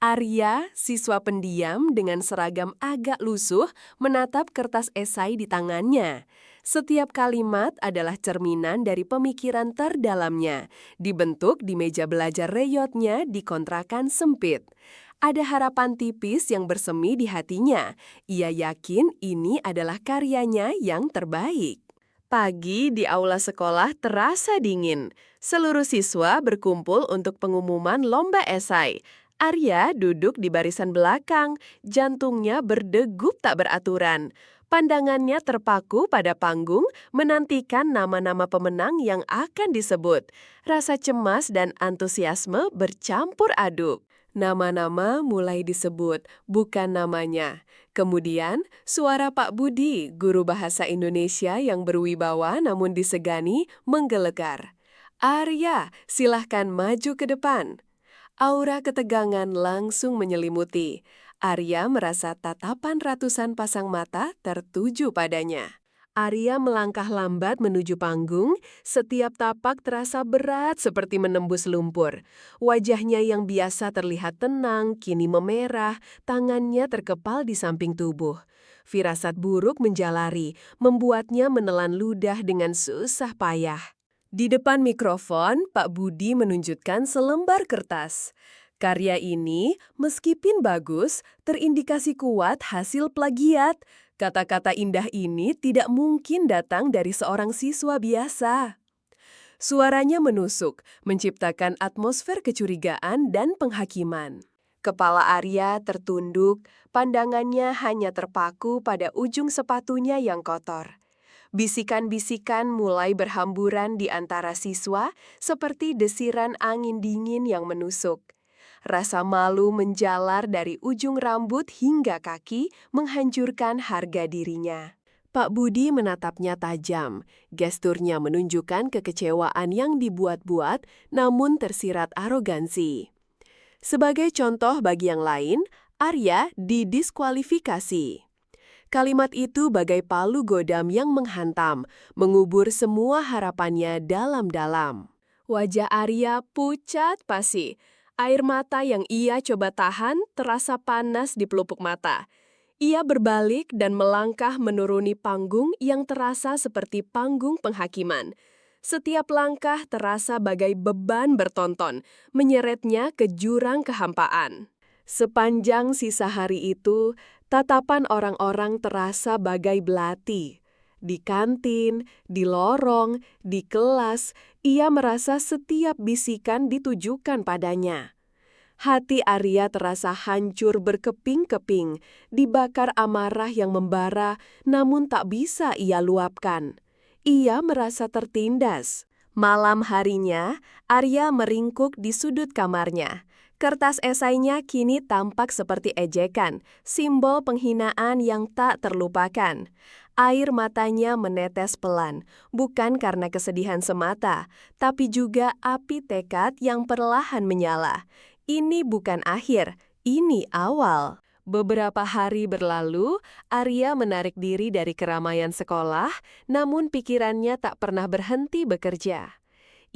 Arya, siswa pendiam dengan seragam agak lusuh, menatap kertas esai di tangannya. Setiap kalimat adalah cerminan dari pemikiran terdalamnya, dibentuk di meja belajar reyotnya di kontrakan sempit. Ada harapan tipis yang bersemi di hatinya. Ia yakin ini adalah karyanya yang terbaik. Pagi di aula sekolah terasa dingin. Seluruh siswa berkumpul untuk pengumuman lomba esai. Arya duduk di barisan belakang, jantungnya berdegup tak beraturan. Pandangannya terpaku pada panggung, menantikan nama-nama pemenang yang akan disebut. Rasa cemas dan antusiasme bercampur aduk. Nama-nama mulai disebut, bukan namanya. Kemudian, suara Pak Budi, guru bahasa Indonesia yang berwibawa namun disegani, menggelegar. Arya, silahkan maju ke depan. Aura ketegangan langsung menyelimuti. Arya merasa tatapan ratusan pasang mata tertuju padanya. Arya melangkah lambat menuju panggung, setiap tapak terasa berat seperti menembus lumpur. Wajahnya yang biasa terlihat tenang, kini memerah, tangannya terkepal di samping tubuh. Firasat buruk menjalari, membuatnya menelan ludah dengan susah payah. Di depan mikrofon, Pak Budi menunjukkan selembar kertas. Karya ini, meskipun bagus, terindikasi kuat hasil plagiat. Kata-kata indah ini tidak mungkin datang dari seorang siswa biasa. Suaranya menusuk, menciptakan atmosfer kecurigaan dan penghakiman. Kepala Arya tertunduk, pandangannya hanya terpaku pada ujung sepatunya yang kotor. Bisikan-bisikan mulai berhamburan di antara siswa seperti desiran angin dingin yang menusuk. Rasa malu menjalar dari ujung rambut hingga kaki, menghancurkan harga dirinya. Pak Budi menatapnya tajam. Gesturnya menunjukkan kekecewaan yang dibuat-buat, namun tersirat arogansi. Sebagai contoh bagi yang lain, Arya didiskualifikasi. Kalimat itu bagai palu godam yang menghantam, mengubur semua harapannya dalam-dalam. Wajah Arya pucat pasi. Air mata yang ia coba tahan terasa panas di pelupuk mata. Ia berbalik dan melangkah menuruni panggung yang terasa seperti panggung penghakiman. Setiap langkah terasa bagai beban bertonton, menyeretnya ke jurang kehampaan. Sepanjang sisa hari itu, tatapan orang-orang terasa bagai belati. Di kantin, di lorong, di kelas, ia merasa setiap bisikan ditujukan padanya. Hati Arya terasa hancur berkeping-keping, dibakar amarah yang membara, namun tak bisa ia luapkan. Ia merasa tertindas. Malam harinya, Arya meringkuk di sudut kamarnya. Kertas esainya kini tampak seperti ejekan, simbol penghinaan yang tak terlupakan. Air matanya menetes pelan, bukan karena kesedihan semata, tapi juga api tekad yang perlahan menyala. Ini bukan akhir, ini awal. Beberapa hari berlalu, Arya menarik diri dari keramaian sekolah, namun pikirannya tak pernah berhenti bekerja.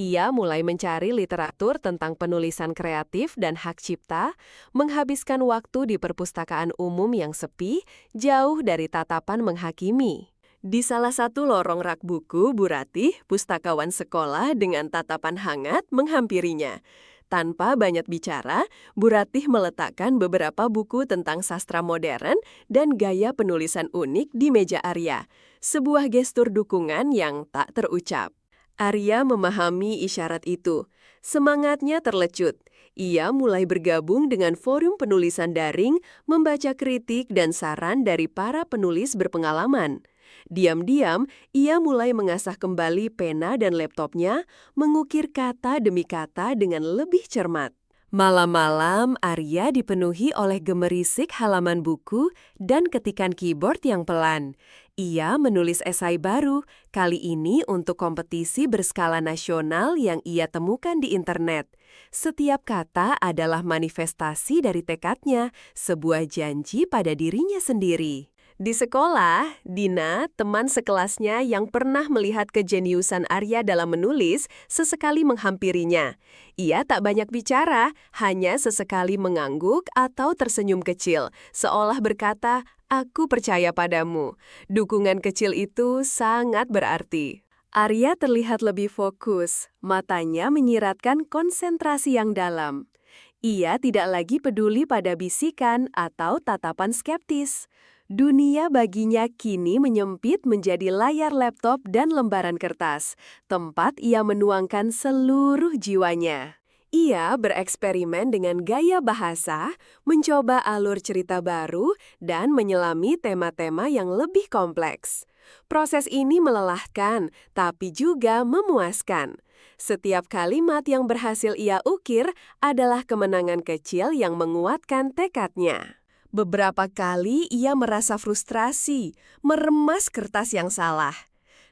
Ia mulai mencari literatur tentang penulisan kreatif dan hak cipta, menghabiskan waktu di perpustakaan umum yang sepi, jauh dari tatapan menghakimi. Di salah satu lorong rak buku, Bu Ratih, pustakawan sekolah dengan tatapan hangat menghampirinya. Tanpa banyak bicara, Bu Ratih meletakkan beberapa buku tentang sastra modern dan gaya penulisan unik di meja Arya. Sebuah gestur dukungan yang tak terucap. Arya memahami isyarat itu. Semangatnya terlecut. Ia mulai bergabung dengan forum penulisan daring, membaca kritik dan saran dari para penulis berpengalaman. Diam-diam, ia mulai mengasah kembali pena dan laptopnya, mengukir kata demi kata dengan lebih cermat. Malam-malam, Arya dipenuhi oleh gemerisik halaman buku dan ketikan keyboard yang pelan. Ia menulis esai baru, kali ini untuk kompetisi berskala nasional yang ia temukan di internet. Setiap kata adalah manifestasi dari tekadnya, sebuah janji pada dirinya sendiri. Di sekolah, Dina, teman sekelasnya yang pernah melihat kejeniusan Arya dalam menulis, sesekali menghampirinya. Ia tak banyak bicara, hanya sesekali mengangguk atau tersenyum kecil, seolah berkata, "Aku percaya padamu." Dukungan kecil itu sangat berarti. Arya terlihat lebih fokus, matanya menyiratkan konsentrasi yang dalam. Ia tidak lagi peduli pada bisikan atau tatapan skeptis. Dunia baginya kini menyempit menjadi layar laptop dan lembaran kertas, tempat ia menuangkan seluruh jiwanya. Ia bereksperimen dengan gaya bahasa, mencoba alur cerita baru, dan menyelami tema-tema yang lebih kompleks. Proses ini melelahkan, tapi juga memuaskan. Setiap kalimat yang berhasil ia ukir adalah kemenangan kecil yang menguatkan tekadnya. Beberapa kali ia merasa frustrasi, meremas kertas yang salah.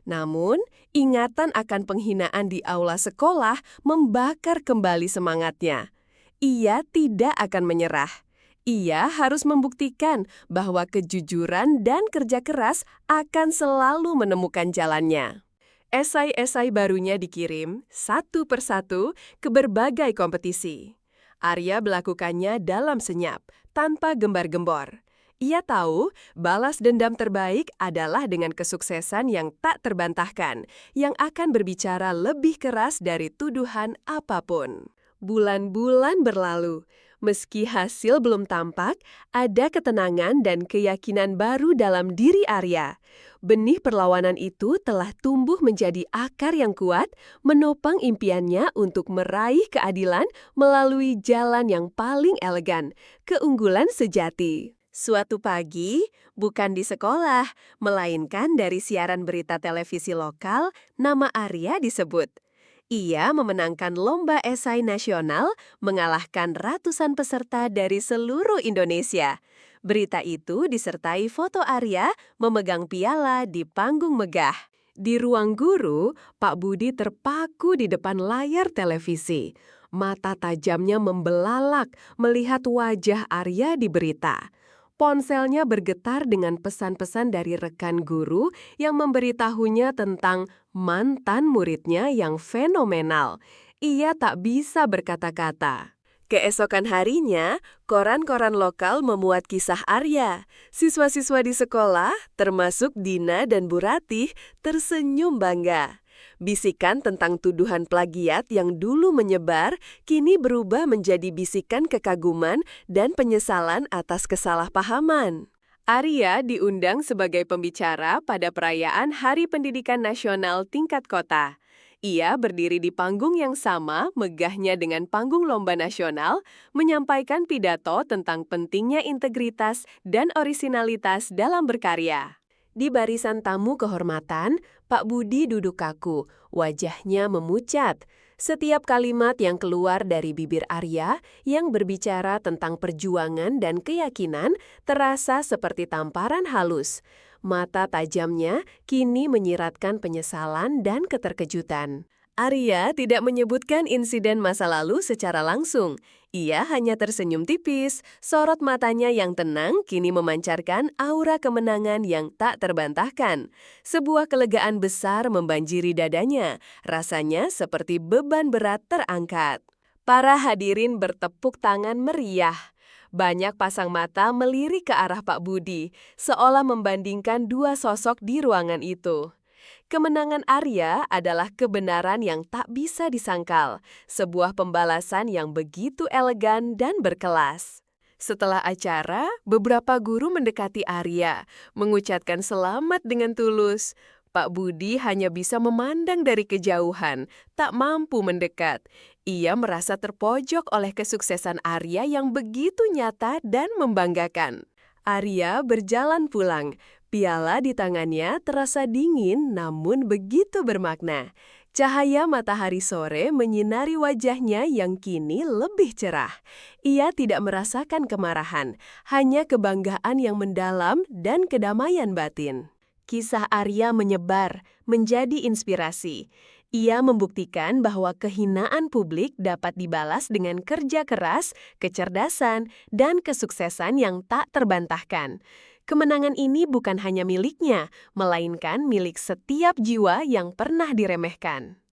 Namun, ingatan akan penghinaan di aula sekolah membakar kembali semangatnya. Ia tidak akan menyerah. Ia harus membuktikan bahwa kejujuran dan kerja keras akan selalu menemukan jalannya. Esai-esai barunya dikirim satu persatu ke berbagai kompetisi. Arya melakukannya dalam senyap, tanpa gembar-gembor. Ia tahu balas dendam terbaik adalah dengan kesuksesan yang tak terbantahkan, yang akan berbicara lebih keras dari tuduhan apapun. Bulan-bulan berlalu. Meski hasil belum tampak, ada ketenangan dan keyakinan baru dalam diri Arya. Benih perlawanan itu telah tumbuh menjadi akar yang kuat, menopang impiannya untuk meraih keadilan melalui jalan yang paling elegan, keunggulan sejati. Suatu pagi, bukan di sekolah, melainkan dari siaran berita televisi lokal, nama Arya disebut. Ia memenangkan lomba esai nasional, mengalahkan ratusan peserta dari seluruh Indonesia. Berita itu disertai foto Arya memegang piala di panggung megah. Di ruang guru, Pak Budi terpaku di depan layar televisi. Mata tajamnya membelalak melihat wajah Arya di berita. Ponselnya bergetar dengan pesan-pesan dari rekan guru yang memberitahunya tentang mantan muridnya yang fenomenal. Ia tak bisa berkata-kata. Keesokan harinya, koran-koran lokal memuat kisah Arya. Siswa-siswa di sekolah, termasuk Dina dan Bu Ratih, tersenyum bangga. Bisikan tentang tuduhan plagiat yang dulu menyebar, kini berubah menjadi bisikan kekaguman dan penyesalan atas kesalahpahaman. Arya diundang sebagai pembicara pada perayaan Hari Pendidikan Nasional tingkat kota. Ia berdiri di panggung yang sama, megahnya dengan panggung lomba nasional, menyampaikan pidato tentang pentingnya integritas dan orisinalitas dalam berkarya. Di barisan tamu kehormatan, Pak Budi duduk kaku, wajahnya memucat. Setiap kalimat yang keluar dari bibir Arya yang berbicara tentang perjuangan dan keyakinan terasa seperti tamparan halus. Mata tajamnya kini menyiratkan penyesalan dan keterkejutan. Arya tidak menyebutkan insiden masa lalu secara langsung. Ia hanya tersenyum tipis, sorot matanya yang tenang kini memancarkan aura kemenangan yang tak terbantahkan. Sebuah kelegaan besar membanjiri dadanya, rasanya seperti beban berat terangkat. Para hadirin bertepuk tangan meriah. Banyak pasang mata melirik ke arah Pak Budi, seolah membandingkan dua sosok di ruangan itu. Kemenangan Arya adalah kebenaran yang tak bisa disangkal, sebuah pembalasan yang begitu elegan dan berkelas. Setelah acara, beberapa guru mendekati Arya, mengucapkan selamat dengan tulus. Pak Budi hanya bisa memandang dari kejauhan, tak mampu mendekat. Ia merasa terpojok oleh kesuksesan Arya yang begitu nyata dan membanggakan. Arya berjalan pulang. Piala di tangannya terasa dingin namun begitu bermakna. Cahaya matahari sore menyinari wajahnya yang kini lebih cerah. Ia tidak merasakan kemarahan, hanya kebanggaan yang mendalam dan kedamaian batin. Kisah Arya menyebar, menjadi inspirasi. Ia membuktikan bahwa kehinaan publik dapat dibalas dengan kerja keras, kecerdasan, dan kesuksesan yang tak terbantahkan. Kemenangan ini bukan hanya miliknya, melainkan milik setiap jiwa yang pernah diremehkan.